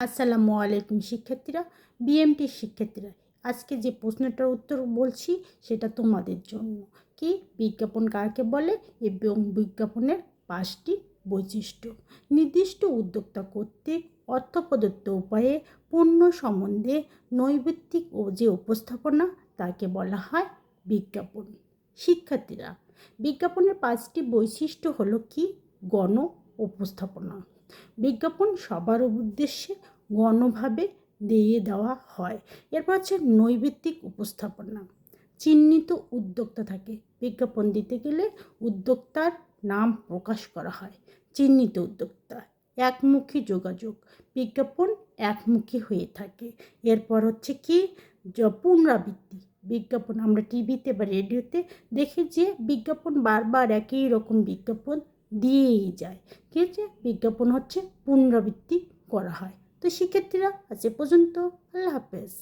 আসসালামু আলাইকুম শিক্ষার্থীরা, বিএমটির শিক্ষার্থীরা। আজকে যে প্রশ্নটার উত্তর বলছি সেটা তোমাদের জন্য। কি বিজ্ঞাপন কাকে বলে এবং বিজ্ঞাপনের 5টি বৈশিষ্ট্য। নির্দিষ্ট উদ্যোক্তা কর্তৃক অর্থ প্রদত্ত উপায়ে পণ্য সম্বন্ধে নৈর্ব্যক্তিক ও যে উপস্থাপনা তাকে বলা হয় বিজ্ঞাপন। শিক্ষার্থীরা, বিজ্ঞাপনের 5টি বৈশিষ্ট্য হলো কি? গণ উপস্থাপনা। বিজ্ঞাপন সবার উদ্দেশ্যে গণভাবে দিয়ে দেওয়া হয়। এরপর হচ্ছে নৈর্ব্যক্তিক উপস্থাপনা। চিহ্নিত উদ্যোক্তা থাকে। বিজ্ঞাপন দিতে গেলে উদ্যোক্তার নাম প্রকাশ করা হয়। চিহ্নিত উদ্যোক্তা। একমুখী যোগাযোগ। বিজ্ঞাপন একমুখী হয়ে থাকে। এরপর হচ্ছে কি? পুনরাবৃত্তি। বিজ্ঞাপন আমরা টিভিতে বা রেডিওতে দেখি যে বিজ্ঞাপন বারবার একই রকম বিজ্ঞাপন দিয়েই যায়। কী হচ্ছে? বিজ্ঞাপন হচ্ছে পুনরাবৃত্তি করা হয়। তো শিক্ষার্থীরা, আজ এ পর্যন্ত। আল্লাহ হাফেজ।